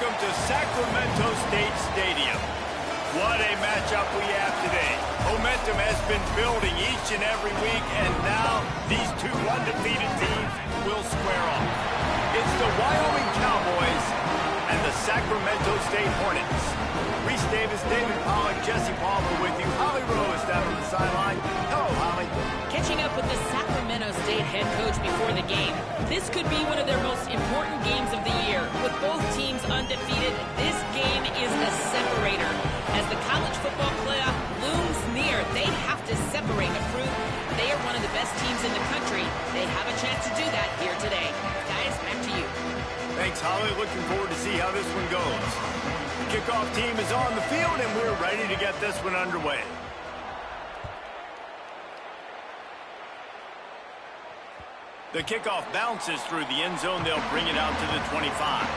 welcome to Sacramento State Stadium. What a matchup we have today. Momentum has been building each and every week, and now these two undefeated teams will square off. It's the Wyoming Cowboys and the Sacramento State Hornets. Reese Davis, David Pollock, Jesse Palmer with you. Holly Rose down on the sideline. Hello, Holly. Catching up with the Sacramento State head coach before the game. This could be one of their most important games of the year. With both teams undefeated, this game is a separator. As the college football playoff looms near, they have to separate the fruit. They are one of the best teams in the country. They have a chance to do that here today. Guys, back to you. Thanks, Holly. Looking forward to see how this one goes. The kickoff team is on the field, and we're ready to get this one underway. The kickoff bounces through the end zone. They'll bring it out to the 25.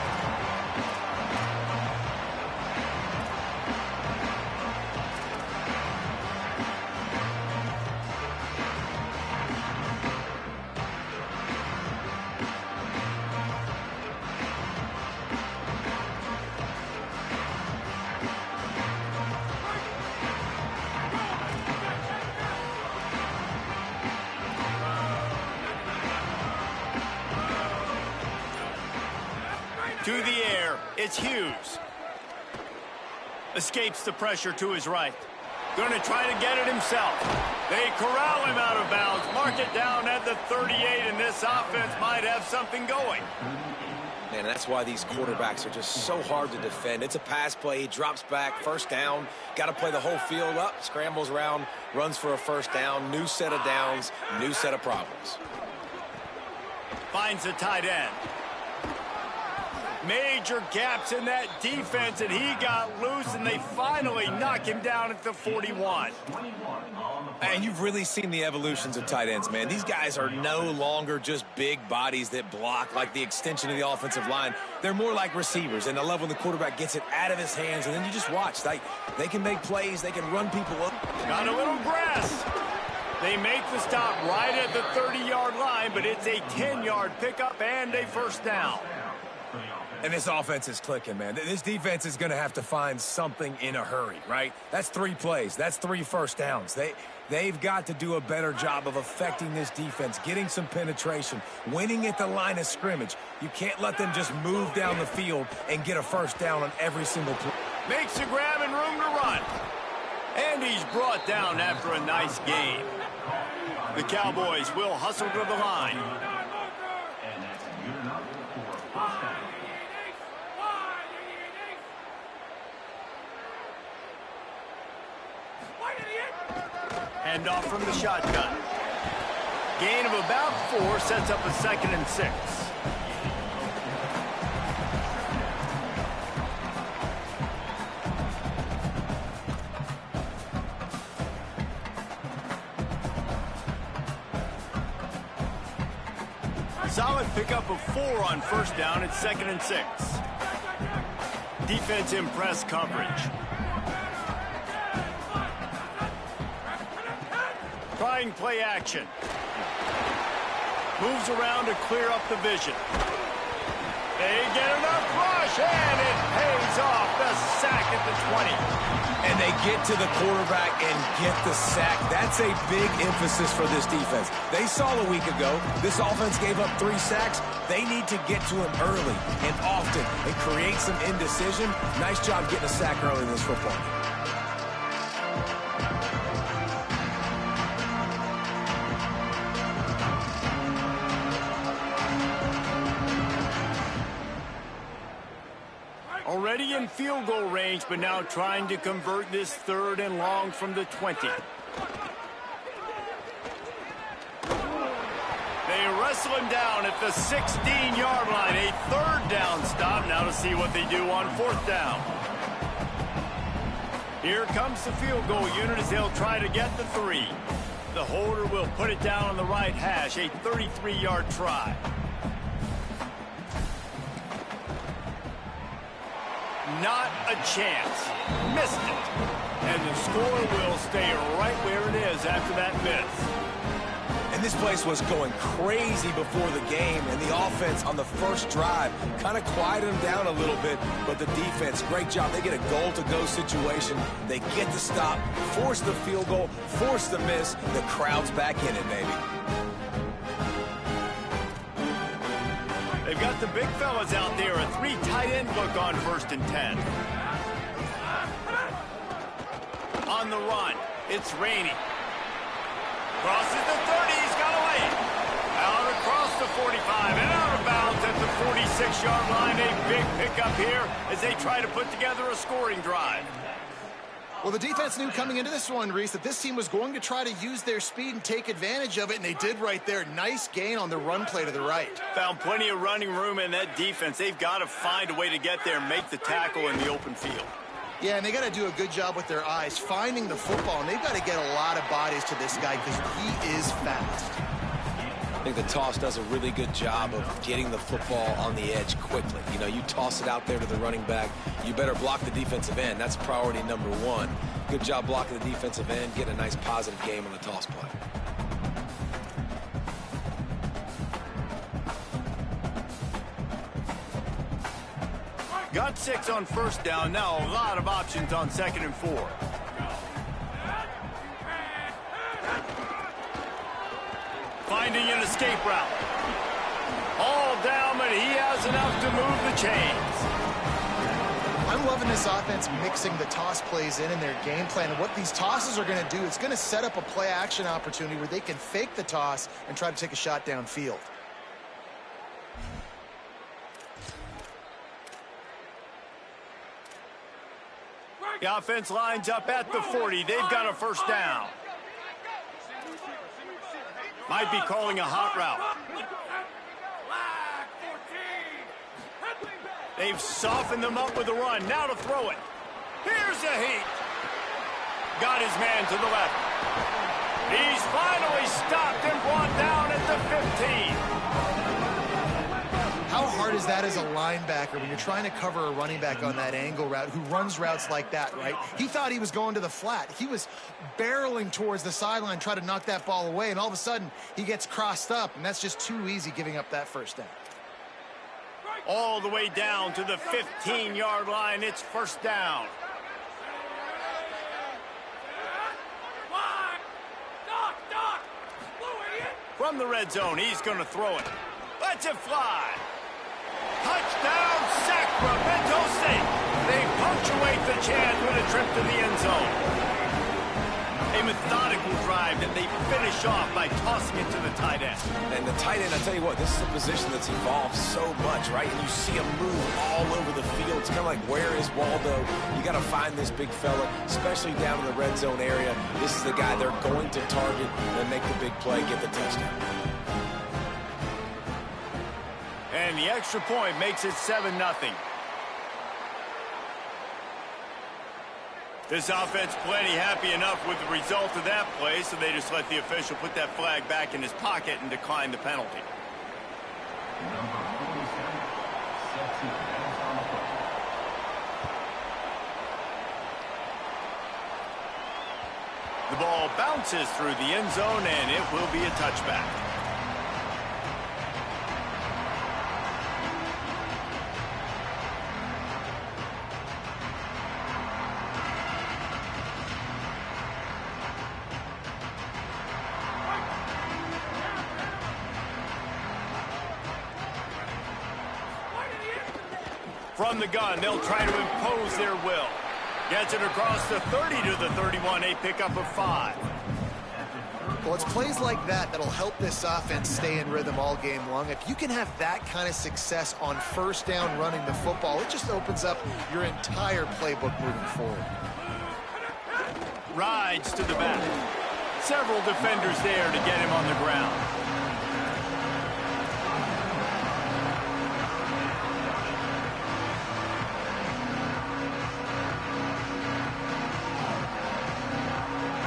To the air, it's Hughes. Escapes the pressure to his right. Going to try to get it himself. They corral him out of bounds. Mark it down at the 38, and this offense might have something going. Man, that's why these quarterbacks are just so hard to defend. It's a pass play. He drops back, first down. Got to play the whole field up, scrambles around, runs for a first down. New set of downs, new set of problems. Finds the tight end. Major gaps in that defense, and he got loose, and they finally knock him down at the 41. And you've really seen the evolutions of tight ends, man. These guys are no longer just big bodies that block like the extension of the offensive line. They're more like receivers, and I love when the quarterback gets it out of his hands, and then you just watch. They can make plays. They can run people up. Got a little grass. They make the stop right at the 30-yard line, but it's a 10-yard pickup and a first down. And this offense is clicking, man. This defense is going to have to find something in a hurry, right? That's 3 plays. That's 3 first downs. They've got to do a better job of affecting this defense, getting some penetration, winning at the line of scrimmage. You can't let them just move down the field and get a first down on every single play. Makes a grab and room to run. And he's brought down after a nice game. The Cowboys will hustle to the line. Hand off from the shotgun. Gain of about 4 sets up a 2nd and 6. Solid pickup of 4 on first down at 2nd and 6. Defense in press coverage. Trying play action. Moves around to clear up the vision. They get enough rush, and it pays off. The sack at the 20. And they get to the quarterback and get the sack. That's a big emphasis for this defense. They saw a week ago, this offense gave up 3 sacks. They need to get to him early and often and create some indecision. Nice job getting a sack early in this football game. Already in field goal range, but now trying to convert this 3rd and long from the 20. They wrestle him down at the 16-yard line. A 3rd down stop. Now to see what they do on 4th down. Here comes the field goal unit as they'll try to get the 3. The holder will put it down on the right hash. A 33-yard try. Not a chance. Missed it. And the score will stay right where it is after that miss. And this place was going crazy before the game, and the offense on the first drive kind of quieted them down a little bit, but the defense, great job. They get a goal-to-go situation. They get the stop, force the field goal, force the miss. The crowd's back in it, baby. They've got the big fellas out there. A 3 tight end look on 1st and 10. On the run, it's Rainey. Crosses the 30, he's got away. Out across the 45 and out of bounds at the 46-yard line. A big pickup here as they try to put together a scoring drive. Well, the defense knew coming into this one, Reese, that this team was going to try to use their speed and take advantage of it, and they did right there. Nice gain on the run play to the right. Found plenty of running room in that defense. They've got to find a way to get there and make the tackle in the open field. Yeah, and they got to do a good job with their eyes, finding the football, and they've got to get a lot of bodies to this guy because he is fast. I think the toss does a really good job of getting the football on the edge quickly. You know, you toss it out there to the running back, you better block the defensive end. That's priority number one. Good job blocking the defensive end, get a nice positive game on the toss play. Got 6 on 1st down. Now a lot of options on 2nd and 4. Finding an escape route. All down, but he has enough to move the chains. I'm loving this offense mixing the toss plays in their game plan. And what these tosses are going to do, it's going to set up a play-action opportunity where they can fake the toss and try to take a shot downfield. The offense lines up at the 40. They've got a 1st down. Might be calling a hot route. They've softened them up with a run. Now to throw it. Here's a heat. Got his man to the left. He's finally stopped and brought down at the 15. How hard is that as a linebacker when you're trying to cover a running back on that angle route who runs routes like that, right? He thought he was going to the flat. He was barreling towards the sideline, trying to knock that ball away, and all of a sudden he gets crossed up, and that's just too easy giving up that 1st down. All the way down to the 15-yard line. It's 1st down. From the red zone, he's going to throw it. Lets it fly. Touchdown, Sacramento State. They punctuate the chance with a trip to the end zone. A methodical drive that they finish off by tossing it to the tight end. And the tight end, I tell you what, this is a position that's evolved so much, right? And you see him move all over the field. It's kind of like, where is Waldo? You got to find this big fella, especially down in the red zone area. This is the guy they're going to target and make the big play, get the touchdown. And the extra point makes it 7-0. This offense plenty happy enough with the result of that play, so they just let the official put that flag back in his pocket and decline the penalty. The ball bounces through the end zone, and it will be a touchback. From the gun, they'll try to impose their will. Gets it across the 30 to the 31, a pickup of 5. Well, it's plays like that that'll help this offense stay in rhythm all game long. If you can have that kind of success on 1st down running the football, it just opens up your entire playbook moving forward. Rides to the back. Several defenders there to get him on the ground.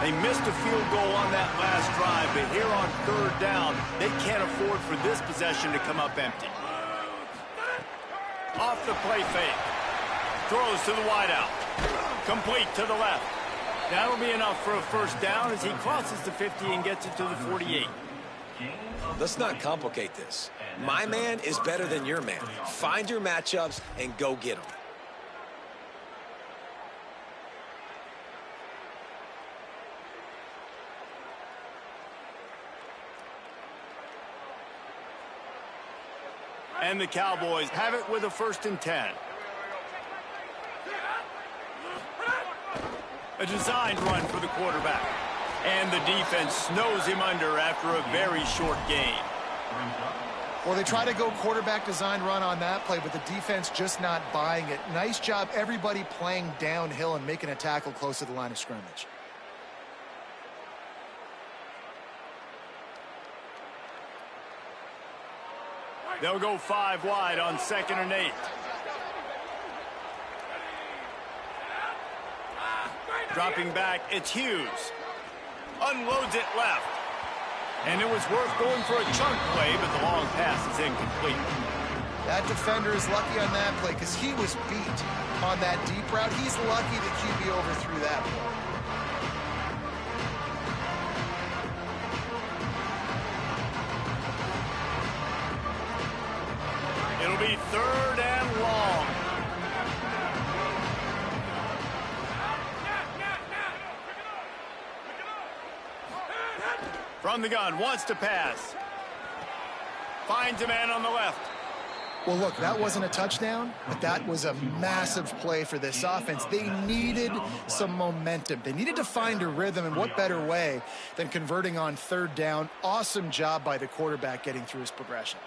They missed a field goal on that last drive, but here on 3rd down, they can't afford for this possession to come up empty. Off the play fake. Throws to the wideout. Complete to the left. That'll be enough for a 1st down as he crosses the 50 and gets it to the 48. Let's not complicate this. My man is better than your man. Find your matchups and go get them. And the Cowboys have it with a 1st and 10. A designed run for the quarterback. And the defense snows him under after a very short gain. Well, they try to go quarterback design run on that play, but the defense just not buying it. Nice job, everybody playing downhill and making a tackle close to the line of scrimmage. They'll go 5 wide on 2nd and 8. Dropping back, it's Hughes. Unloads it left. And it was worth going for a chunk play, but the long pass is incomplete. That defender is lucky on that play because he was beat on that deep route. He's lucky the QB overthrew that play. It'll be 3rd and long. From the gun, wants to pass. Finds a man on the left. Well, look, that wasn't a touchdown, but that was a massive play for this offense. They needed some momentum. They needed to find a rhythm, and what better way than converting on 3rd down. Awesome job by the quarterback getting through his progression.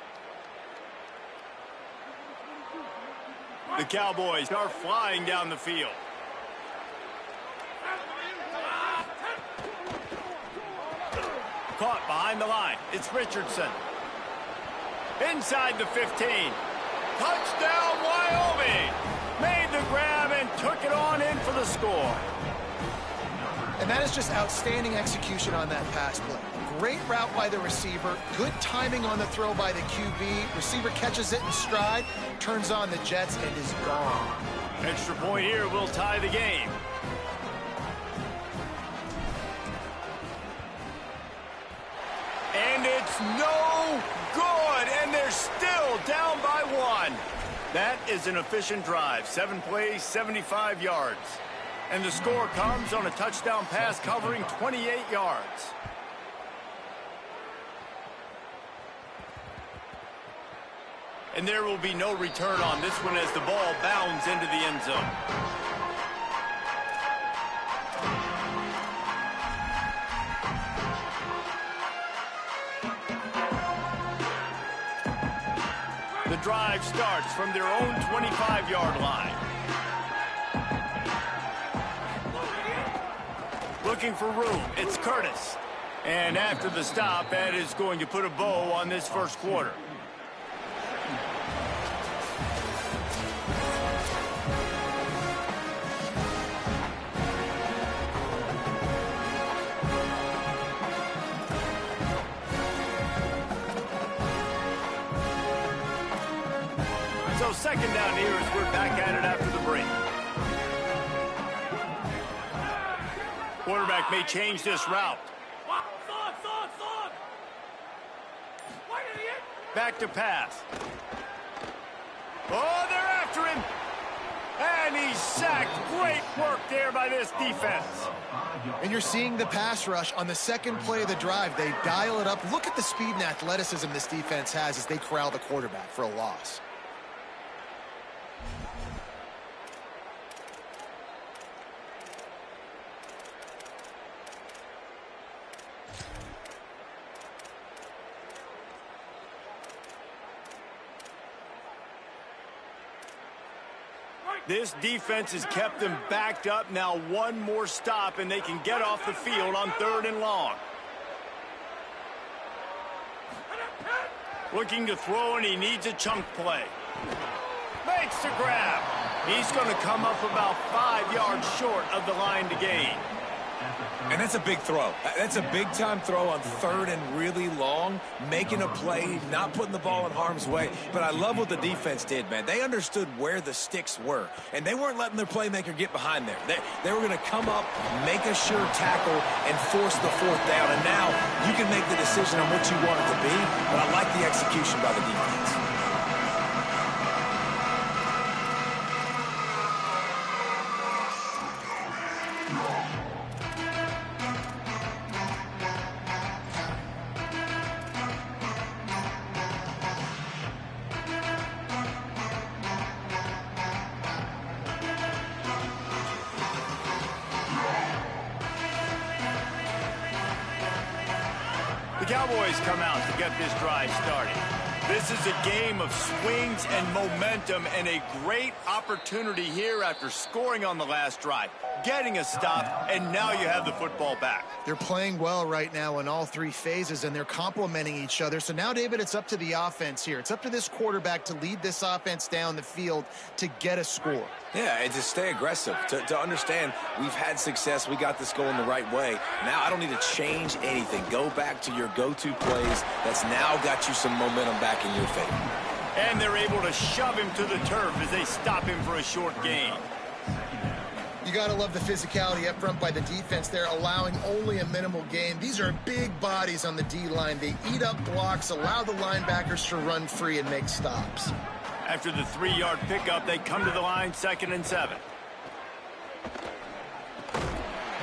The Cowboys are flying down the field. Caught behind the line. It's Richardson. Inside the 15. Touchdown, Wyoming! Made the grab and took it on in for the score. And that is just outstanding execution on that pass play. Great route by the receiver. Good timing on the throw by the QB. Receiver catches it in stride, turns on the jets, and is gone. Extra point here will tie the game. And it's no good, and they're still down by 1. That is an efficient drive. 7 plays, 75 yards. And the score comes on a touchdown pass covering 28 yards. And there will be no return on this one as the ball bounds into the end zone. The drive starts from their own 25-yard line. Looking for room, it's Curtis. And after the stop, that is going to put a bow on this first quarter. So 2nd down here as we're back at it after the break. Quarterback may change this route. Back to pass. Oh, they're after him. And he's sacked. Great work there by this defense. And you're seeing the pass rush on the 2nd play of the drive. They dial it up. Look at the speed and athleticism this defense has as they corral the quarterback for a loss. This defense has kept them backed up. Now 1 more stop, and they can get off the field on 3rd and long. Looking to throw, and he needs a chunk play. Makes the grab. He's going to come up about 5 yards short of the line to gain. And that's a big throw. That's a big-time throw on third and really long, making a play, not putting the ball in harm's way. But I love what the defense did, man. They understood where the sticks were, and they weren't letting their playmaker get behind there. They were going to come up, make a sure tackle, and force the fourth down. And now you can make the decision on what you want it to be, but I like the execution by the defense. The Cowboys come out to get this drive started. This is a game of swings and momentum and a great opportunity here after scoring on the last drive, getting a stop, and now you have the football back. They're playing well right now in all three phases, and they're complementing each other. So now, David, it's up to the offense here. It's up to this quarterback to lead this offense down the field to get a score. Yeah, and to stay aggressive, to understand we've had success, we got this going the right way. Now I don't need to change anything. Go back to your go-to plays. That's now got you some momentum back in your favor. And they're able to shove him to the turf as they stop him for a short gain. You got to love the physicality up front by the defense there, allowing only a minimal gain. These are big bodies on the D-line. They eat up blocks, allow the linebackers to run free and make stops. After the 3-yard pickup, they come to the line, 2nd and 7.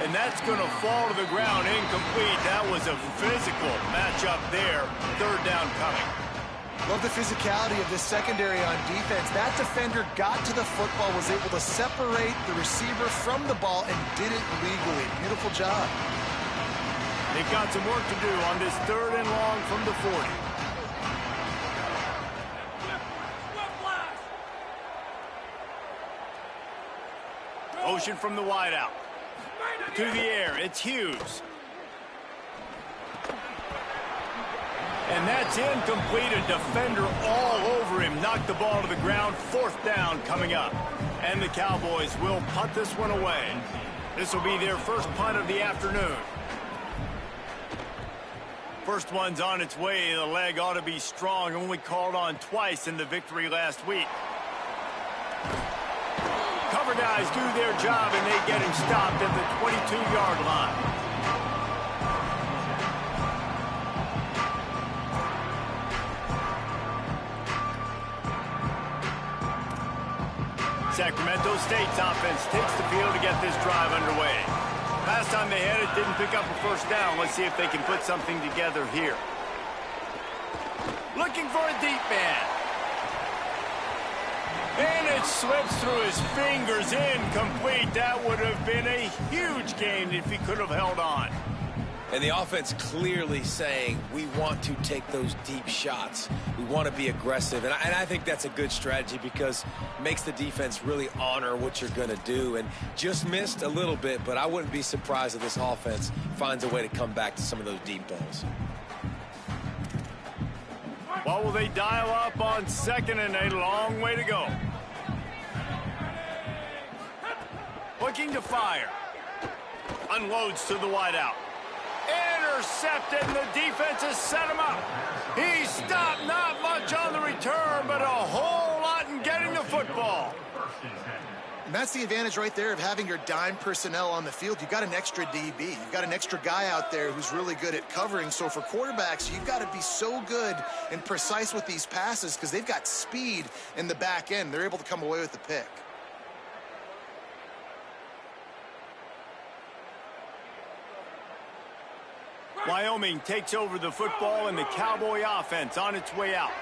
And that's going to fall to the ground, incomplete. That was a physical matchup there. 3rd down coming. Love the physicality of this secondary on defense. That defender got to the football, was able to separate the receiver from the ball, and did it legally. Beautiful job. They've got some work to do on this 3rd and long from the 40. Motion from the wideout. To the air, it's Hughes. And that's incomplete. A defender all over him. Knocked the ball to the ground. 4th down coming up. And the Cowboys will punt this one away. This will be their first punt of the afternoon. First one's on its way. The leg ought to be strong. Only called on twice in the victory last week. Cover guys do their job, and they get him stopped at the 22-yard line. Sacramento State's offense takes the field to get this drive underway. Last time they had it, didn't pick up a first down. Let's see if they can put something together here. Looking for a deep man. And it slips through his fingers, incomplete. That would have been a huge gain if he could have held on. And the offense clearly saying, we want to take those deep shots. We want to be aggressive. And I think that's a good strategy because it makes the defense really honor what you're going to do. And just missed a little bit, but I wouldn't be surprised if this offense finds a way to come back to some of those deep balls. What will they dial up on 2nd and a long way to go? Looking to fire. Unloads to the wideout. Intercepted, and the defense has set him up. He stopped, not much on the return, but a whole lot in getting the football. And that's the advantage right there of having your dime personnel on the field. You've got an extra DB. You've got an extra guy out there who's really good at covering. So for quarterbacks, you've got to be so good and precise with these passes because they've got speed in the back end. They're able to come away with the pick. Wyoming takes over the football, and the Cowboy offense on its way out.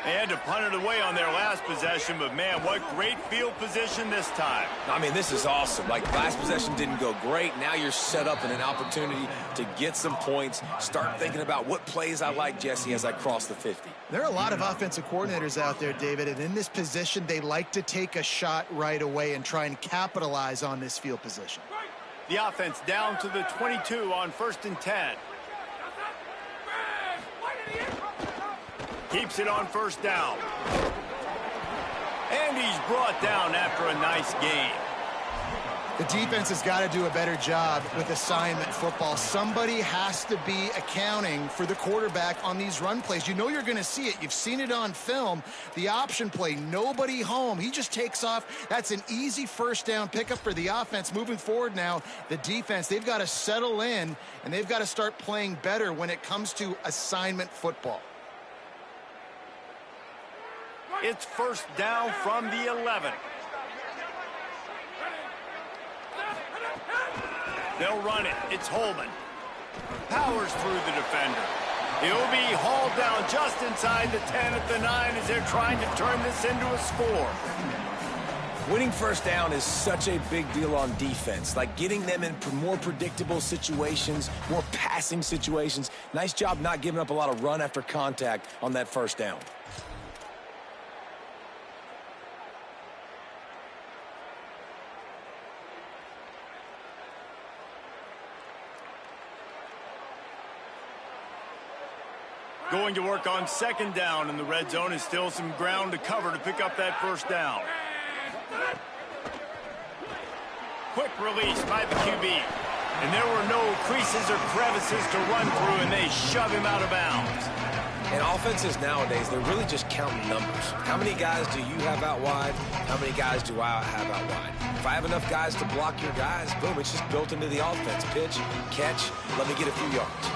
They had to punt it away on their last possession, but man, what great field position this time. I mean, this is awesome. Like, last possession didn't go great. Now you're set up in an opportunity to get some points. Start thinking about what plays I like, Jesse, as I cross the 50. There are a lot of offensive coordinators out there, David, and in this position, they like to take a shot right away and try and capitalize on this field position. The offense down to the 22 on 1st and 10. Keeps it on 1st down. And he's brought down after a nice gain. The defense has got to do a better job with assignment football. Somebody has to be accounting for the quarterback on these run plays. You know you're going to see it. You've seen it on film. The option play, nobody home. He just takes off. That's an easy first down pickup for the offense. Moving forward now, the defense, they've got to settle in, and they've got to start playing better when it comes to assignment football. It's first down from the 11. They'll run it. It's Holman. Powers through the defender. He'll be hauled down just inside the 10 at the 9 as they're trying to turn this into a score. Winning first down is such a big deal on defense. Like getting them in more predictable situations, more passing situations. Nice job not giving up a lot of run after contact on that first down. Going to work on second down in the red zone, and still some ground to cover to pick up that first down. Quick release by the QB. And there were no creases or crevices to run through, and they shove him out of bounds. And offenses nowadays, they're really just counting numbers. How many guys do you have out wide? How many guys do I have out wide? If I have enough guys to block your guys, boom, it's just built into the offense. Pitch, catch, let me get a few yards.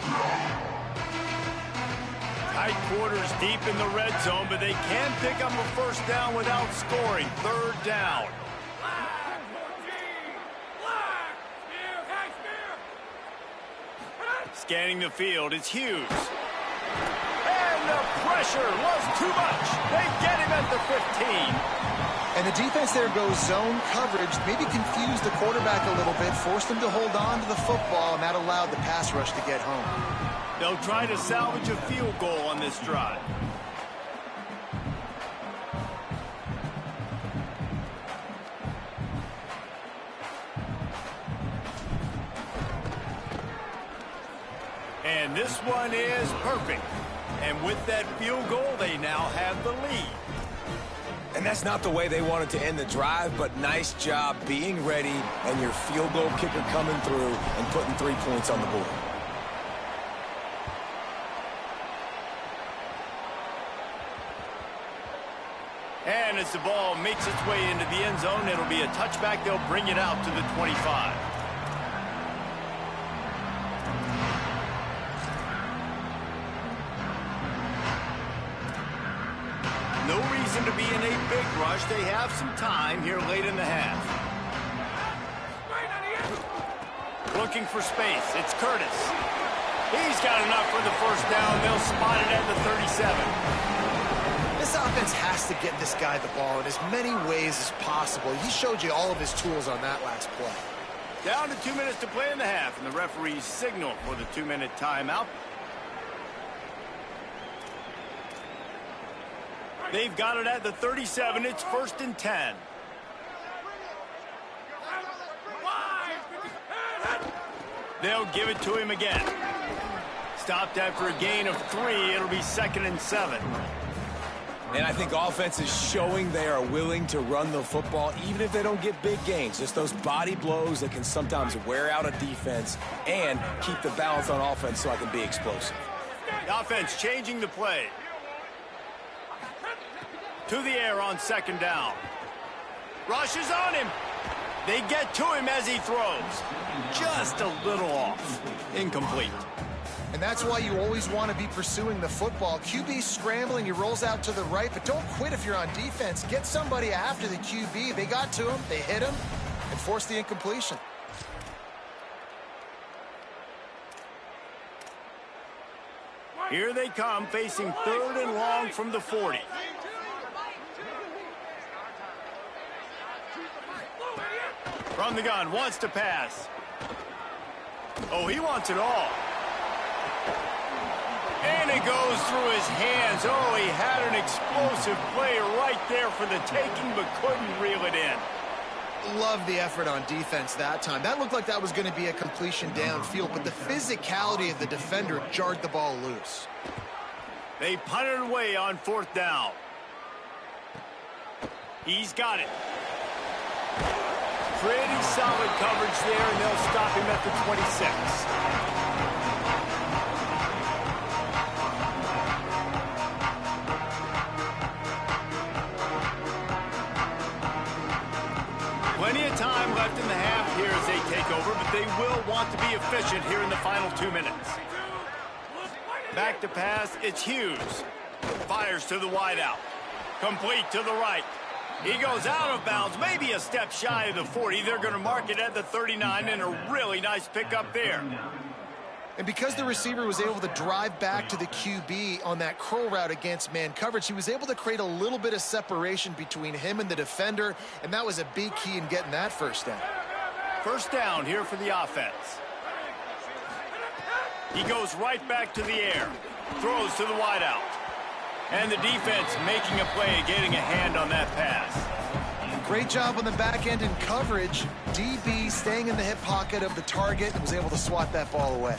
Tight quarters deep in the red zone, but they can pick up a first down without scoring. Third down. Scanning the field, it's Hughes. And the pressure was too much. They get him at the 15. And the defense there goes zone coverage, maybe confused the quarterback a little bit, forced him to hold on to the football, and that allowed the pass rush to get home. They'll try to salvage a field goal on this drive. And this one is perfect. And with that field goal, they now have the lead. And that's not the way they wanted to end the drive, but nice job being ready and your field goal kicker coming through and putting 3 points on the board. And as the ball makes its way into the end zone, it'll be a touchback. They'll bring it out to the 25. No reason to be in a big rush. They have some time here late in the half. Looking for space. It's Curtis. He's got enough for the first down. They'll spot it at the 37. This offense has to get this guy the ball in as many ways as possible. He showed you all of his tools on that last play. Down to 2 minutes to play in the half, and the referees signal for the 2-minute timeout. They've got it at the 37. It's first and 10. They'll give it to him again. Stopped after a gain of 3. It'll be second and 7. And I think offense is showing they are willing to run the football, even if they don't get big gains. Just those body blows that can sometimes wear out a defense and keep the balance on offense so I can be explosive. The offense changing the play. To the air on second down. Rushes on him. They get to him as he throws. Just a little off. Incomplete. And that's why you always want to be pursuing the football. QB scrambling, he rolls out to the right, but don't quit if you're on defense. Get somebody after the QB. They got to him, they hit him, and forced the incompletion. Here they come, facing third and long from the 40. From the gun, wants to pass. Oh, he wants it all. And it goes through his hands. Oh, he had an explosive play right there for the taking, but couldn't reel it in. Love the effort on defense that time. That looked like that was going to be a completion downfield, but the physicality of the defender jarred the ball loose. They punted away on fourth down. He's got it. Pretty solid coverage there, and they'll stop him at the 26. Plenty of time left in the half here as they take over, but they will want to be efficient here in the final 2 minutes. Back to pass, it's Hughes. Fires to the wideout. Complete to the right. He goes out of bounds, maybe a step shy of the 40. They're going to mark it at the 39, and a really nice pickup there. And because the receiver was able to drive back to the QB on that curl route against man coverage, he was able to create a little bit of separation between him and the defender, and that was a big key in getting that first down. First down here for the offense. He goes right back to the air. Throws to the wideout. And the defense making a play, getting a hand on that pass. Great job on the back end in coverage. DB staying in the hip pocket of the target and was able to swat that ball away.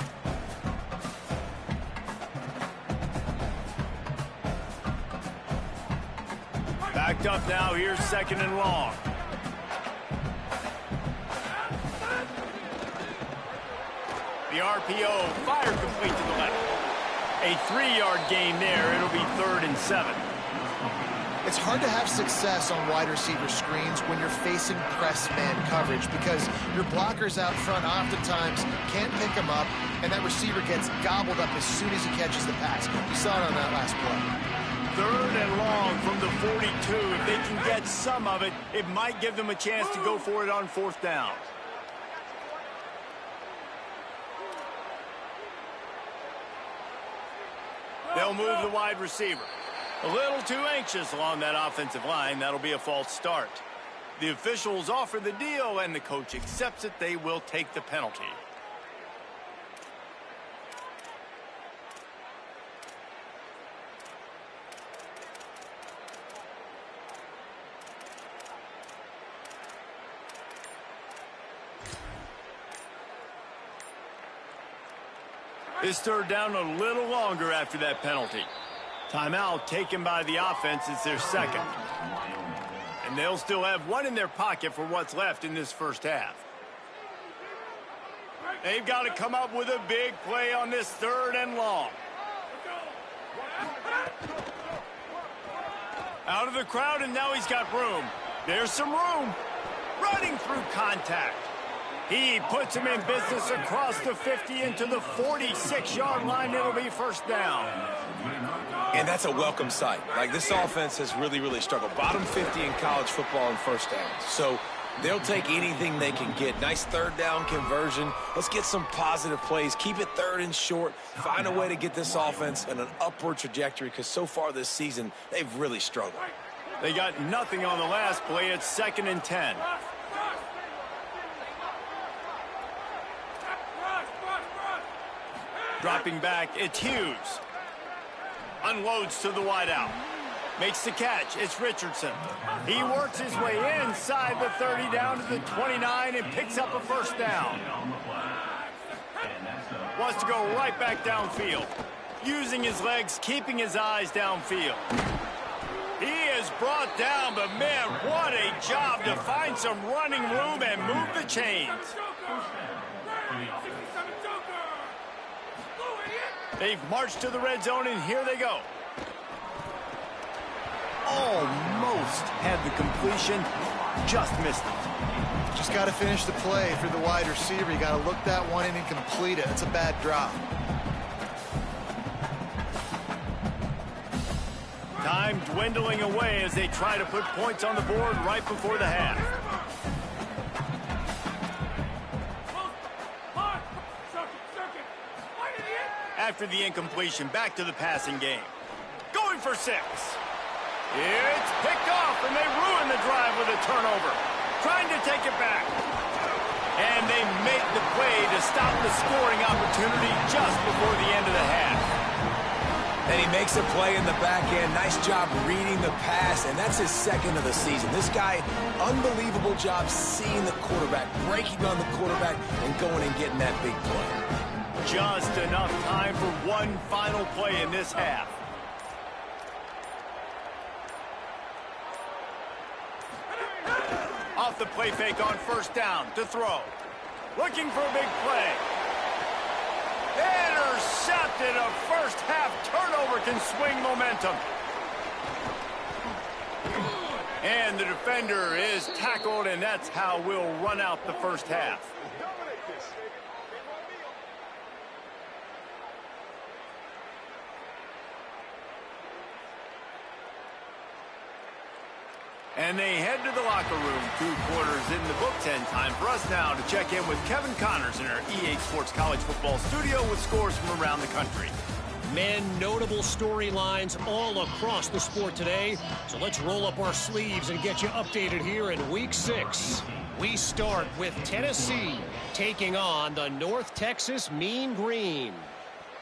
Backed up now, here's 2nd and long. The RPO, fire complete to the left. A 3-yard gain there. It'll be 3rd and 7. It's hard to have success on wide receiver screens when you're facing press man coverage because your blockers out front oftentimes can't pick them up, and that receiver gets gobbled up as soon as he catches the pass. We saw it on that last play. 3rd and long from the 42. If they can get some of it, it might give them a chance to go for it on 4th down. They'll move the wide receiver. A little too anxious along that offensive line. That'll be a false start. The officials offer the deal, and the coach accepts it. They will take the penalty. This 3rd down a little longer after that penalty. Timeout taken by the offense. It's their 2nd. And they'll still have one in their pocket for what's left in this first half. They've got to come up with a big play on this 3rd and long. Out of the crowd, and now he's got room. There's some room. Running through contact. He puts him in business across the 50 into the 46-yard line. It'll be 1st down. And that's a welcome sight. Like, this offense has really, really struggled. Bottom 50 in college football in first downs. So they'll take anything they can get. Nice 3rd down conversion. Let's get some positive plays. Keep it 3rd and short. Find a way to get this offense in an upward trajectory because so far this season, they've really struggled. They got nothing on the last play. It's 2nd and 10. Dropping back, it's Hughes. Unloads to the wideout. Makes the catch, it's Richardson. He works his way inside the 30 down to the 29 and picks up a 1st down. Wants to go right back downfield. Using his legs, keeping his eyes downfield. He is brought down, but man, what a job to find some running room and move the chains. They've marched to the red zone, and here they go. Almost had the completion, just missed it. Just got to finish the play for the wide receiver. You got to look that one in and complete it. It's a bad drop. Time dwindling away as they try to put points on the board right before the half. After the incompletion, back to the passing game. Going for 6. It's picked off, and they ruin the drive with a turnover. Trying to take it back. And they make the play to stop the scoring opportunity just before the end of the half. And he makes a play in the back end. Nice job reading the pass, and that's his 2nd of the season. This guy, unbelievable job seeing the quarterback, breaking on the quarterback, and going and getting that big play. Just enough time for one final play in this half. Off the play fake on first down to throw. Looking for a big play. Intercepted. A first half turnover can swing momentum. And the defender is tackled, and that's how we'll run out the first half. And they head to the locker room. 2 quarters in the books, and time for us now to check in with Kevin Connors in our EA Sports College Football studio with scores from around the country. Men, notable storylines all across the sport today. So let's roll up our sleeves and get you updated here in Week 6. We start with Tennessee taking on the North Texas Mean Green.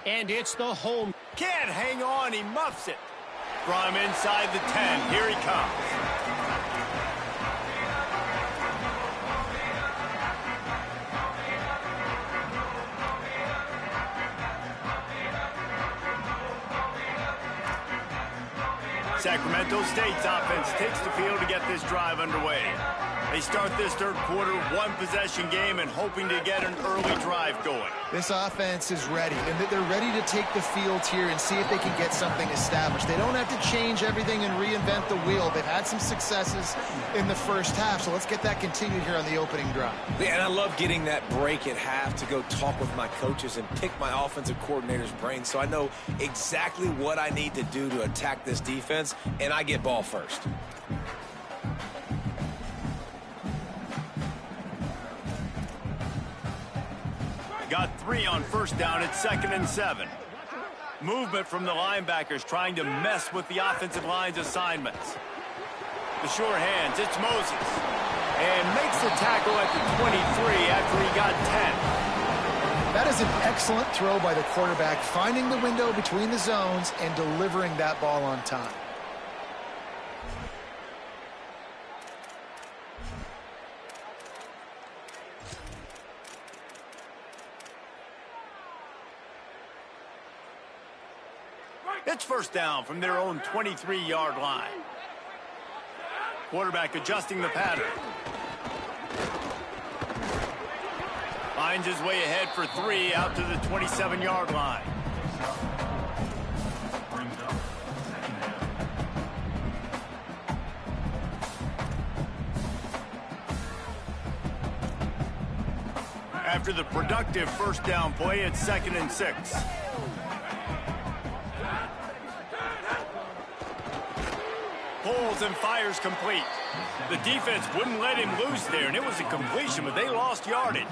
And it's the home. Can't hang on. He muffs it. From inside the 10, here he comes. Sacramento State's offense takes the field to get this drive underway. They start this third quarter, 1-possession game, and hoping to get an early drive going. This offense is ready, and they're ready to take the field here and see if they can get something established. They don't have to change everything and reinvent the wheel. They've had some successes in the first half, so let's get that continued here on the opening drive. Yeah, and I love getting that break at half to go talk with my coaches and pick my offensive coordinator's brain so I know exactly what I need to do to attack this defense, and I get ball first. Got 3 on first down at 2nd and 7. Movement from the linebackers trying to mess with the offensive line's assignments. The sure hands, it's Moses. And makes the tackle at the 23 after he got 10. That is an excellent throw by the quarterback, finding the window between the zones and delivering that ball on time. It's first down from their own 23-yard line. Quarterback adjusting the pattern. Finds his way ahead for 3 out to the 27-yard line. After the productive first down play, it's 2nd and 6. Pulls and fires complete. The defense wouldn't let him loose there, and it was a completion, but they lost yardage.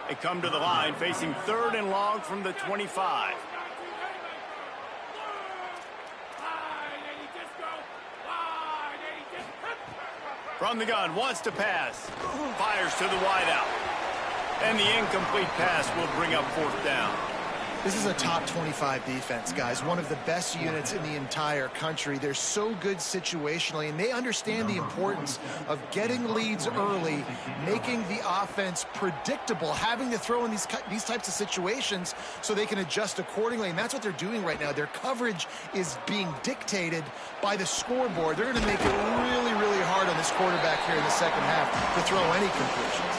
They come to the line facing 3rd and long from the 25. From the gun, wants to pass. Fires to the wideout. And the incomplete pass will bring up 4th down. This is a top 25 defense, guys. One of the best units in the entire country. They're so good situationally, and they understand the importance of getting leads early, making the offense predictable, having to throw in these types of situations so they can adjust accordingly, and that's what they're doing right now. Their coverage is being dictated by the scoreboard. They're going to make it really, really hard on this quarterback here in the second half to throw any completions.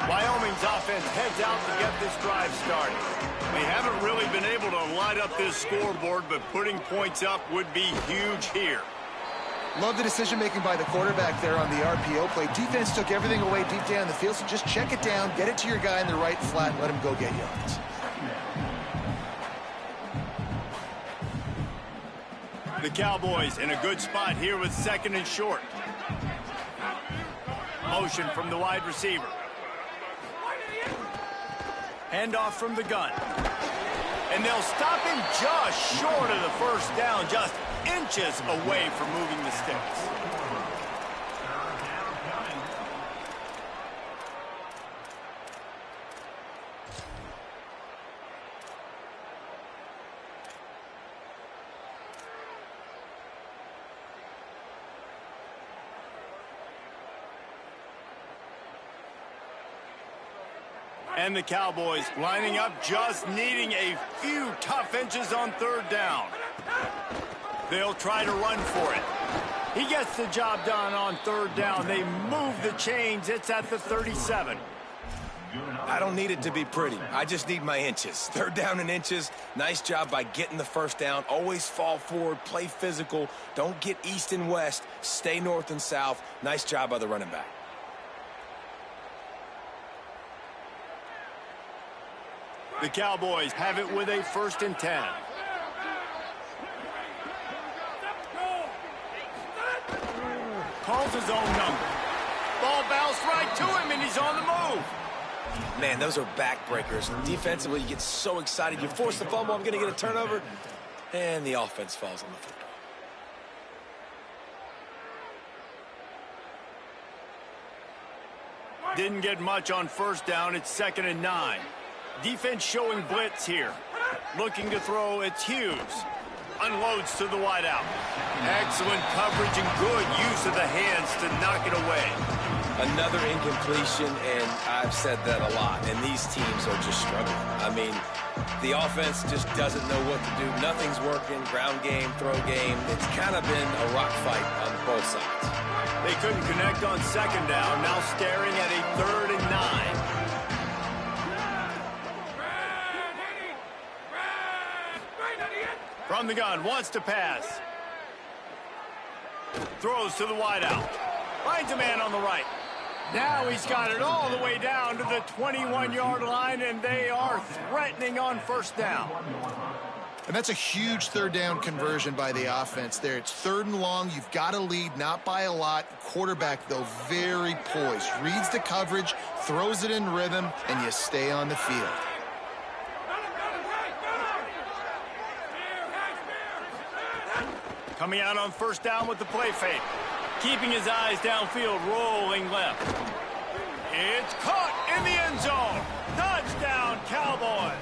Wyoming's offense heads out to get this drive started. They haven't really been able to light up this scoreboard, but putting points up would be huge here. Love the decision-making by the quarterback there on the RPO play. Defense took everything away deep down the field, so just check it down, get it to your guy in the right flat, and let him go get yards. The Cowboys in a good spot here with 2nd and short. Motion from the wide receiver. Handoff from the gun. And they'll stop him just short of the first down, just inches away from moving the sticks. And the Cowboys lining up, just needing a few tough inches on third down. They'll try to run for it. He gets the job done on third down. They move the chains. It's at the 37. I don't need it to be pretty. I just need my inches. Third down and inches. Nice job by getting the first down. Always fall forward, play physical. Don't get east and west. Stay north and south. Nice job by the running back. The Cowboys have it with a 1st and 10. Calls his own number. Ball bounced right to him, and he's on the move. Man, those are backbreakers. Defensively, you get so excited. You force the fumble, I'm going to get a turnover, and the offense falls on the football. Didn't get much on first down. It's 2nd and 9. Defense showing blitz here. Looking to throw, it's Hughes. Unloads to the wideout. Excellent coverage and good use of the hands to knock it away. Another incompletion, and I've said that a lot, and these teams are just struggling. I mean, the offense just doesn't know what to do. Nothing's working. Ground game, throw game. It's kind of been a rock fight on both sides. They couldn't connect on 2nd down. Now staring at a 3rd and 9. From the gun, wants to pass. Throws to the wideout. Finds a man on the right. Now he's got it all the way down to the 21-yard line, and they are threatening on 1st down. And that's a huge 3rd down conversion by the offense there. It's 3rd and long. You've got to lead, not by a lot. Quarterback, though, very poised. Reads the coverage, throws it in rhythm, and you stay on the field. Coming out on 1st down with the play fake. Keeping his eyes downfield, rolling left. It's caught in the end zone. Touchdown, Cowboys.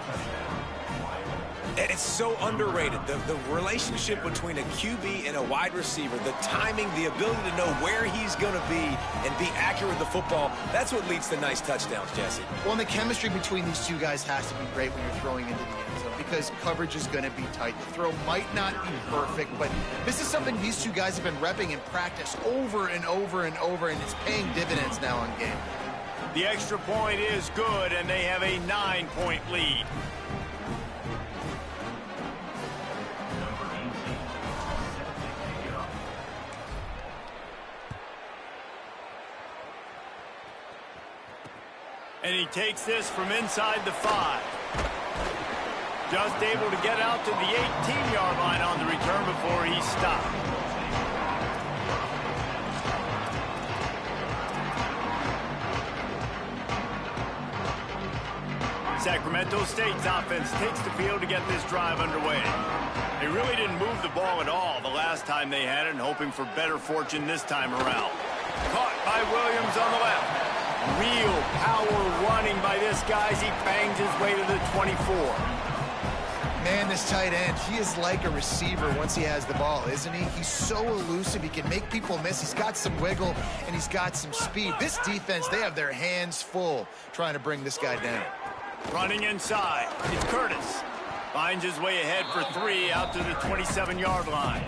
And it's so underrated. The relationship between a QB and a wide receiver, the timing, the ability to know where he's going to be and be accurate with the football, that's what leads to nice touchdowns, Jesse. Well, and the chemistry between these two guys has to be great when you're throwing into the end zone because coverage is going to be tight. The throw might not be perfect, but this is something these two guys have been repping in practice over and over and over, and it's paying dividends now on game. The extra point is good, and they have a 9-point lead. And he takes this from inside the 5. Just able to get out to the 18-yard line on the return before he stopped. Sacramento State's offense takes the field to get this drive underway. They really didn't move the ball at all the last time they had it, and hoping for better fortune this time around. Caught by Williams on the left. Real power running by this guy as he bangs his way to the 24. Man, this tight end, he is like a receiver once he has the ball, isn't he? He's so elusive, he can make people miss. He's got some wiggle, and he's got some speed. This defense, they have their hands full trying to bring this guy down. Running inside, it's Curtis. Finds his way ahead for 3 out to the 27-yard line.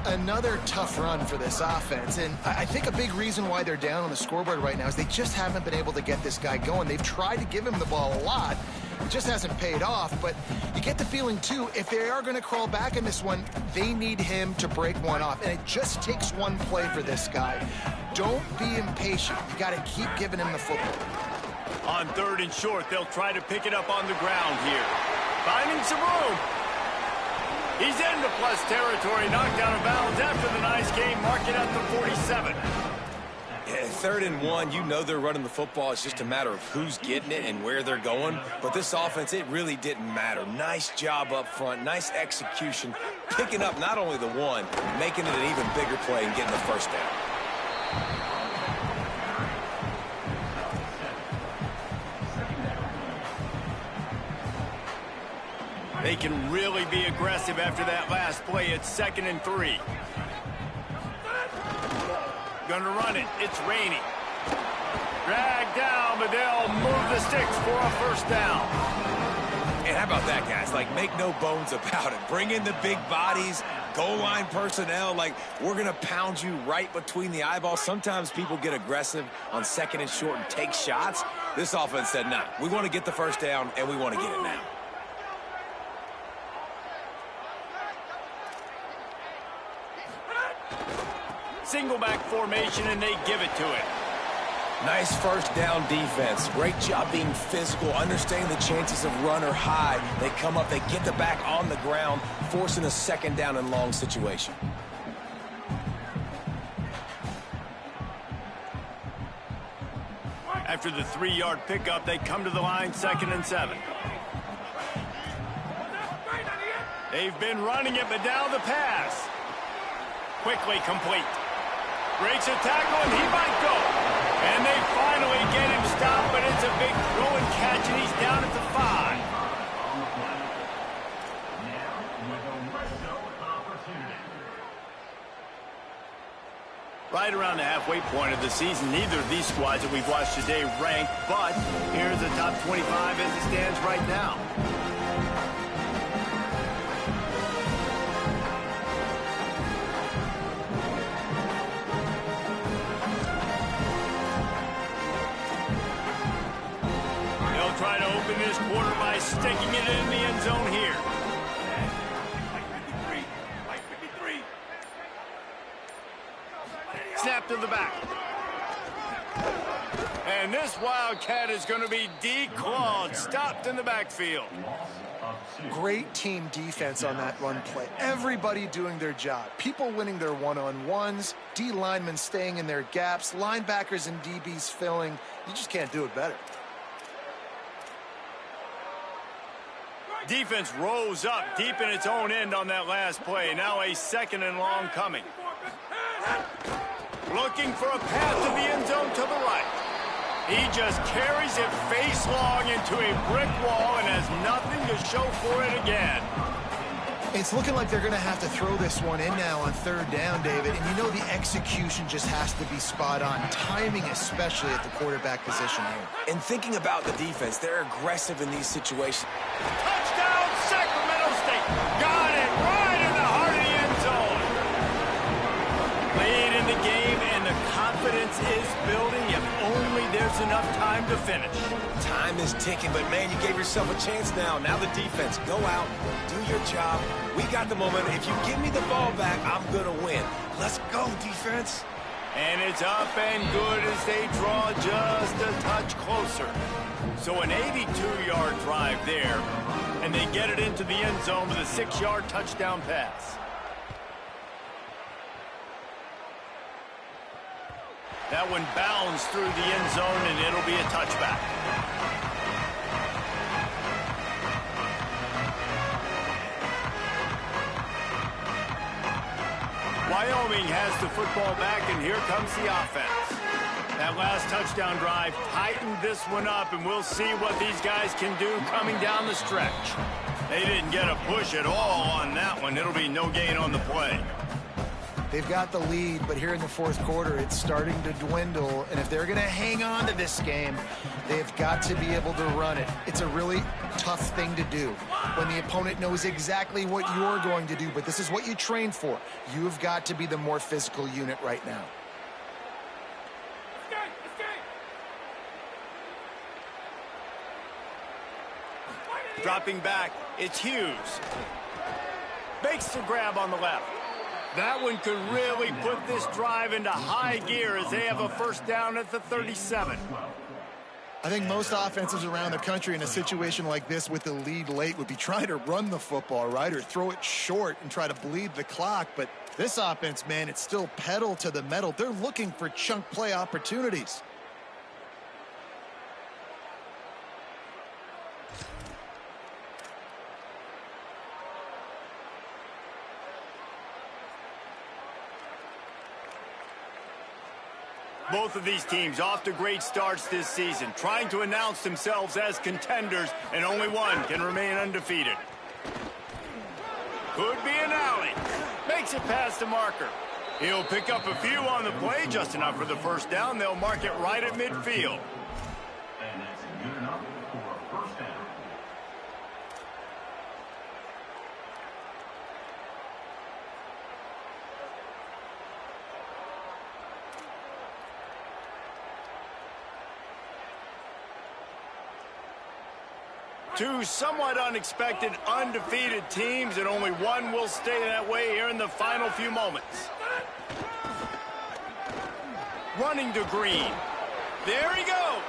Another tough run for this offense, and I think a big reason why they're down on the scoreboard right now is they just haven't been able to get this guy going. They've tried to give him the ball a lot. It just hasn't paid off, but you get the feeling, too, if they are going to crawl back in this one, they need him to break one off, and it just takes one play for this guy. Don't be impatient. You got to keep giving him the football. On 3rd and short, they'll try to pick it up on the ground here. Finding some room. He's into plus territory, knocked out of bounds after the nice game, mark it at the 47. Yeah, 3rd and 1, you know they're running the football. It's just a matter of who's getting it and where they're going. But this offense, it really didn't matter. Nice job up front, nice execution, picking up not only the one, making it an even bigger play and getting the first down. They can really be aggressive after that last play. It's 2nd and 3. Gonna run it. It's raining. Dragged down, but they'll move the sticks for a first down. And how about that, guys? Like, make no bones about it. Bring in the big bodies, goal line personnel. Like, we're going to pound you right between the eyeballs. Sometimes people get aggressive on second and short and take shots. This offense said, nah, we want to get the first down, and we want to get it now. Single back formation, and they give it to it. Nice first down defense. Great job being physical, understanding the chances of run are high. They come up, they get the back on the ground, forcing a second down and long situation. After the 3-yard pickup, they come to the line, 2nd and 7. They've been running it, but now the pass. Quickly complete. Breaks a tackle, and he might go. And they finally get him stopped, but it's a big throw and catch, and he's down at the 5. Right around the halfway point of the season, neither of these squads that we've watched today rank, but here's the top 25 as it stands right now. Try to open this quarter by sticking it in the end zone here. Snap to the back. And this Wildcat is going to be declawed, stopped in the backfield. Great team defense on that run play. Everybody doing their job. People winning their one-on-ones, D linemen staying in their gaps, linebackers and DBs filling. You just can't do it better. Defense rose up deep in its own end on that last play. Now a 2nd and long coming. Looking for a path to the end zone to the right. He just carries it face long into a brick wall and has nothing to show for it again. It's looking like they're going to have to throw this one in now on 3rd down, David. And you know the execution just has to be spot on. Timing especially at the quarterback position here. And thinking about the defense, they're aggressive in these situations. Touchdown, Sacramento State. Got it right in the heart of the end zone. Late in the game, and the confidence is building if only there's enough time to finish. Time is ticking, but, man, you gave yourself a chance now. Now the defense, go out, do your job. We got the momentum. If you give me the ball back, I'm going to win. Let's go, defense. And it's up and good as they draw just a touch closer. So an 82-yard drive there, and they get it into the end zone with a 6-yard touchdown pass. That one bounds through the end zone, and it'll be a touchback. Wyoming has the football back, and here comes the offense. That last touchdown drive tightened this one up, and we'll see what these guys can do coming down the stretch. They didn't get a push at all on that one. It'll be no gain on the play. They've got the lead, but here in the 4th quarter, it's starting to dwindle. And if they're going to hang on to this game, they've got to be able to run it. It's a really tough thing to do when the opponent knows exactly what you're going to do, but this is what you train for. You've got to be the more physical unit right now. Dropping back, it's Hughes. Makes the grab on the left. That one could really put this drive into high gear as they have a first down at the 37. I think most offenses around the country in a situation like this with the lead late would be trying to run the football, right, or throw it short and try to bleed the clock. But this offense, man, it's still pedal to the metal. They're looking for chunk play opportunities. Both of these teams off to great starts this season, trying to announce themselves as contenders, and only one can remain undefeated. Could be an alley. Makes it past the marker. He'll pick up a few on the play, just enough for the first down. They'll mark it right at midfield. Two somewhat unexpected undefeated teams, and only one will stay that way here in the final few moments. Running to Green. There he goes.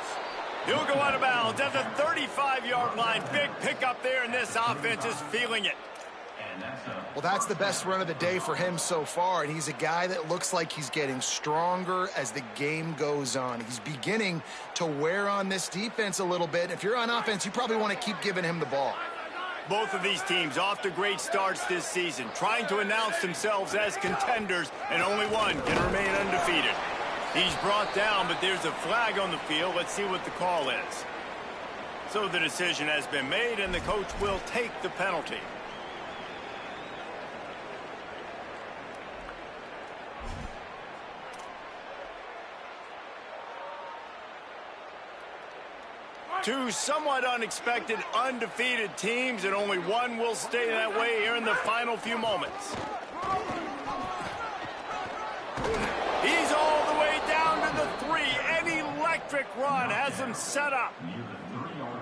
He'll go out of bounds at the 35-yard line. Big pickup there, and this offense is feeling it. Well, that's the best run of the day for him so far, and he's a guy that looks like he's getting stronger as the game goes on. He's beginning to wear on this defense a little bit. If you're on offense, you probably want to keep giving him the ball. Both of these teams off to great starts this season, trying to announce themselves as contenders, and only one can remain undefeated. He's brought down, but there's a flag on the field. Let's see what the call is. So the decision has been made, and the coach will take the penalty. Two somewhat unexpected undefeated teams, and only one will stay that way here in the final few moments. He's all the way down to the 3. An electric run has him set up.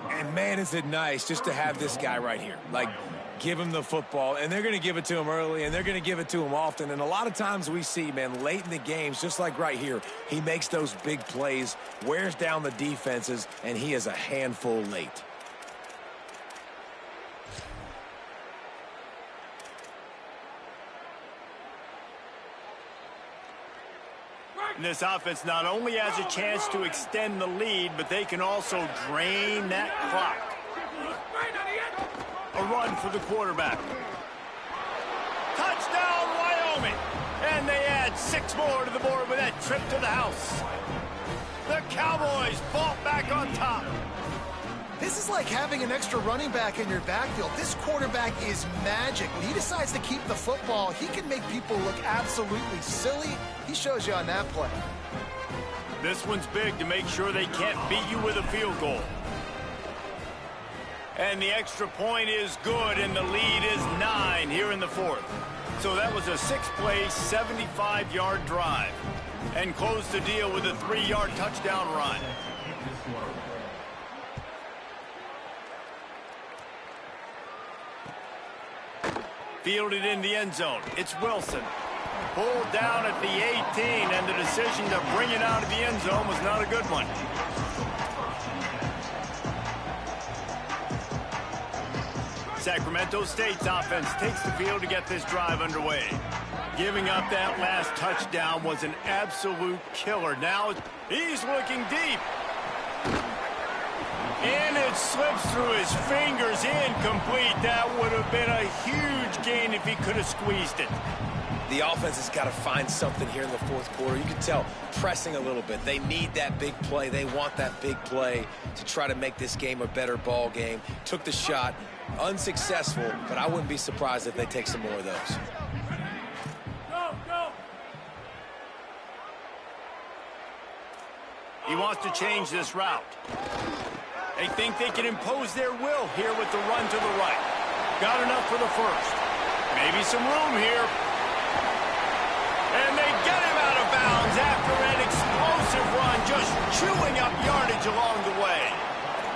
And man, is it nice just to have this guy right here. Like, give him the football, and they're going to give it to him early, and they're going to give it to him often. And a lot of times we see, man, late in the games, just like right here, he makes those big plays, wears down the defenses, and he is a handful late. This offense not only has a chance to extend the lead, but they can also drain that clock. A run for the quarterback. Touchdown, Wyoming! And they add 6 more to the board with that trip to the house. The Cowboys fall back on top. This is like having an extra running back in your backfield. This quarterback is magic. When he decides to keep the football, he can make people look absolutely silly. He shows you on that play. This one's big to make sure they can't beat you with a field goal. And the extra point is good, and the lead is 9 here in the 4th. So that was a 6-play, 75-yard drive. And close the deal with a 3-yard touchdown run. Fielded in the end zone. It's Wilson. Pulled down at the 18, and the decision to bring it out of the end zone was not a good one. Sacramento State's offense takes the field to get this drive underway. Giving up that last touchdown was an absolute killer. Now he's looking deep. And it slips through his fingers, incomplete. That would have been a huge gain if he could have squeezed it. The offense has got to find something here in the 4th quarter. You can tell pressing a little bit. They need that big play. They want that big play to try to make this game a better ball game. Took the shot, unsuccessful, but I wouldn't be surprised if they take some more of those. He wants to change this route. They think they can impose their will here with the run to the right. Got enough for the first. Maybe some room here. And they get him out of bounds after an explosive run, just chewing up yardage along the way.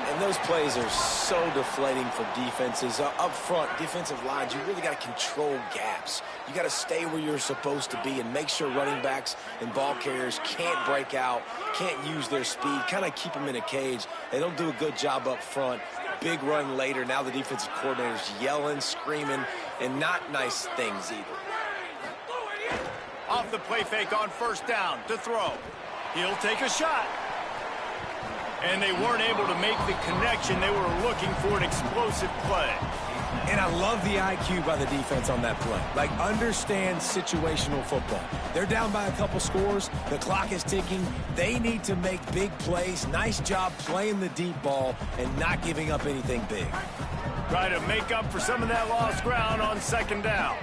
And those plays are so deflating for defenses. Up front, defensive lines, you really got to control gaps. You got to stay where you're supposed to be and make sure running backs and ball carriers can't break out, can't use their speed, kind of keep them in a cage. They don't do a good job up front. Big run later. Now the defensive coordinator's yelling, screaming, and not nice things either. Off the play fake on first down to throw. He'll take a shot. And they weren't able to make the connection. They were looking for an explosive play. And I love the IQ by the defense on that play. Like, understand situational football. They're down by a couple scores. The clock is ticking. They need to make big plays. Nice job playing the deep ball and not giving up anything big. Try to make up for some of that lost ground on second down.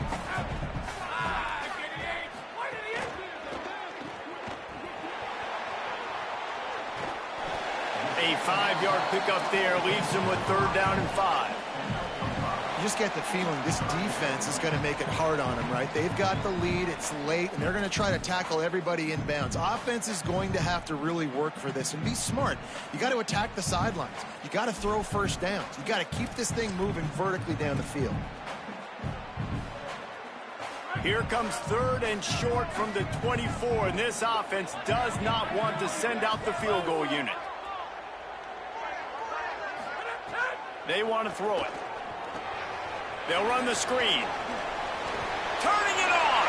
A 5-yard pickup there leaves them with 3rd down and 5. You just get the feeling this defense is going to make it hard on them, right? They've got the lead, it's late, and they're going to try to tackle everybody inbounds. Offense is going to have to really work for this and be smart. You got to attack the sidelines. You got to throw first downs. You got to keep this thing moving vertically down the field. Here comes 3rd and short from the 24, and this offense does not want to send out the field goal unit. They want to throw it. They'll run the screen. Turning it on.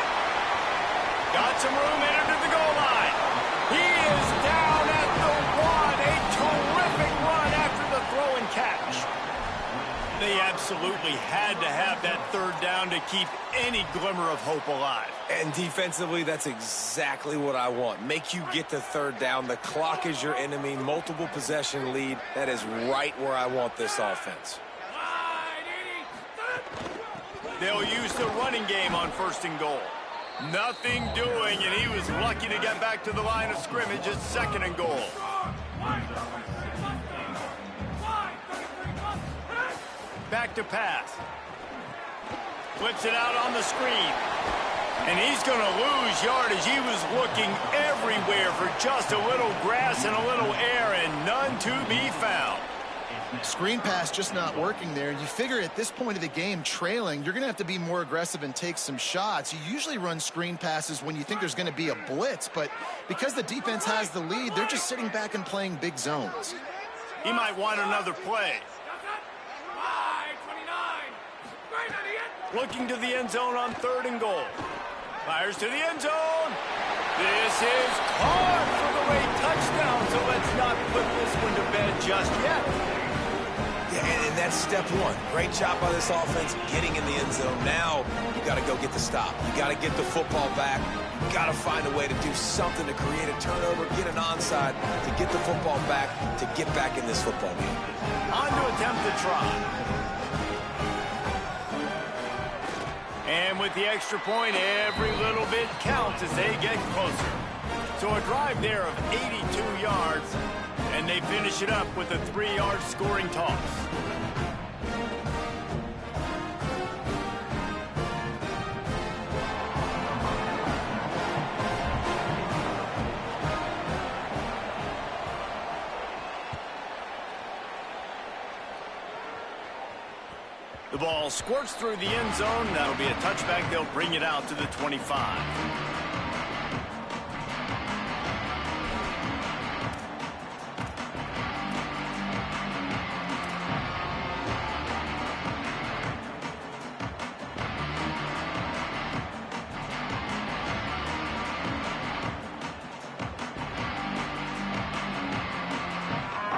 Got some room, entered to the goal line. He is down at the 1. A terrific run after the throw and catch. They absolutely had to have that 3rd down to keep any glimmer of hope alive. And defensively, that's exactly what I want. Make you get the 3rd down. The clock is your enemy. Multiple possession lead. That is right where I want this offense. They'll use the running game on 1st and goal. Nothing doing, and he was lucky to get back to the line of scrimmage at 2nd and goal. Back to pass. Flips it out on the screen. And he's going to lose yardage. He was looking everywhere for just a little grass and a little air, and none to be found. Screen pass just not working there. You figure at this point of the game, trailing, you're going to have to be more aggressive and take some shots. You usually run screen passes when you think there's going to be a blitz, but because the defense has the lead, they're just sitting back and playing big zones. He might want another play. Looking to the end zone on 3rd and goal. Fires to the end zone. This is caught for the late touchdown, so let's not put this one to bed just yet. Yeah, and that's step 1. Great job by this offense getting in the end zone. Now you got to go get the stop. You got to get the football back. You got to find a way to do something to create a turnover, get an onside, to get the football back, to get back in this football game. On to attempt the try. And with the extra point, every little bit counts as they get closer. So a drive there of 82 yards, and they finish it up with a 3-yard scoring toss. The ball squirts through the end zone. That'll be a touchback. They'll bring it out to the 25.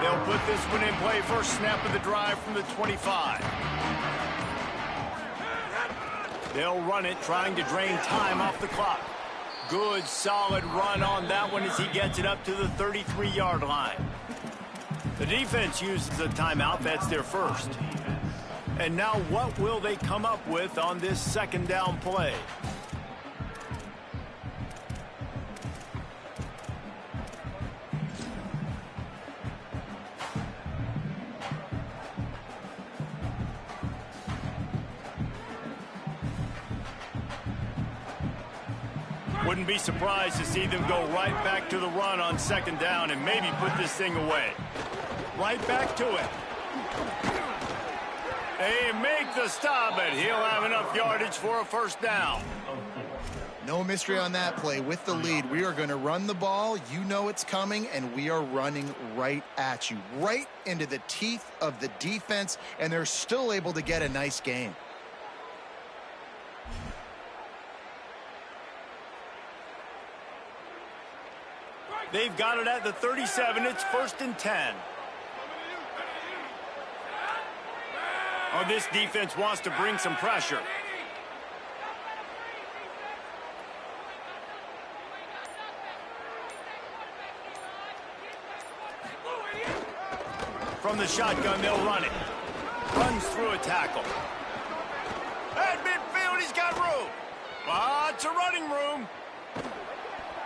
They'll put this one in play. First snap of the drive from the 25. They'll run it, trying to drain time off the clock. Good, solid run on that one as he gets it up to the 33-yard line. The defense uses a timeout. That's their first. And now what will they come up with on this 2nd down play? Wouldn't be surprised to see them go right back to the run on 2nd down and maybe put this thing away. Right back to it. They make the stop, but he'll have enough yardage for a 1st down. No mystery on that play. With the lead, we are going to run the ball. You know it's coming, and we are running right at you, right into the teeth of the defense, and they're still able to get a nice gain. They've got it at the 37. It's 1st and 10. Oh, this defense wants to bring some pressure. From the shotgun, they'll run it. Runs through a tackle. At midfield, he's got room. Lots of running room.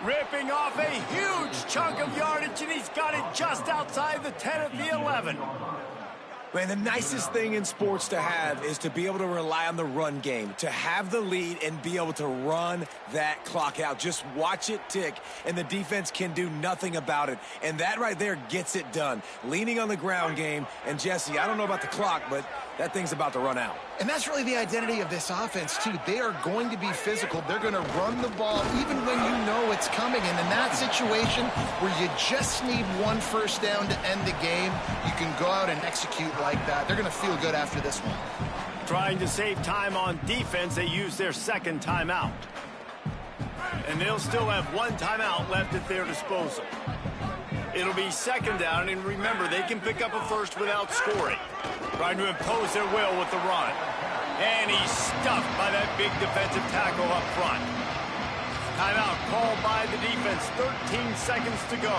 Ripping off a huge chunk of yardage, and he's got it just outside the 10 of the 11. Man, the nicest thing in sports to have is to be able to rely on the run game, to have the lead and be able to run that clock out. Just watch it tick, and the defense can do nothing about it. And that right there gets it done. Leaning on the ground game, and Jesse, I don't know about the clock, but that thing's about to run out. And that's really the identity of this offense, too. They are going to be physical. They're going to run the ball even when you know it's coming. And in that situation where you just need one first down to end the game, you can go out and execute like that. They're going to feel good after this one. Trying to save time on defense, they use their second timeout. And they'll still have one timeout left at their disposal. It'll be second down, and remember, they can pick up a first without scoring. Trying to impose their will with the run. And he's stuffed by that big defensive tackle up front. Timeout called by the defense. 13 seconds to go.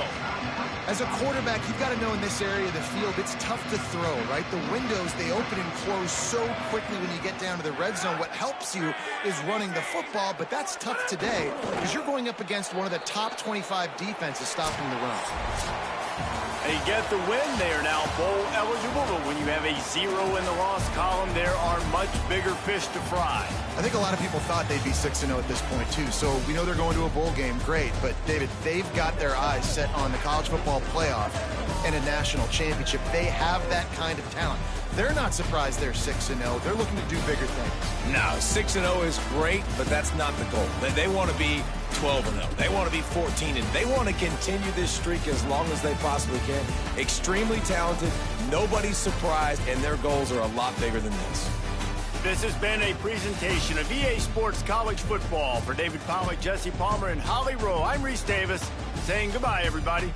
As a quarterback, you've got to know in this area of the field, it's tough to throw, right? The windows, they open and close so quickly when you get down to the red zone. What helps you is running the football, but that's tough today because you're going up against one of the top 25 defenses stopping the run. They get the win. They are now bowl eligible, but when you have a 0 in the loss column, there are much bigger fish to fry. I think a lot of people thought they'd be 6-0 at this point, too. So we know they're going to a bowl game. Great. But, David, they've got their eyes set on the college football playoff and a national championship. They have that kind of talent. They're not surprised they're 6-0. They're looking to do bigger things. No, 6-0 is great, but that's not the goal. They want to be 12-0. They want to be 14-0. They want to continue this streak as long as they possibly can. Extremely talented. Nobody's surprised, and their goals are a lot bigger than this. This has been a presentation of EA Sports College Football. For David Pollack, Jesse Palmer, and Holly Rowe, I'm Reese Davis saying goodbye, everybody.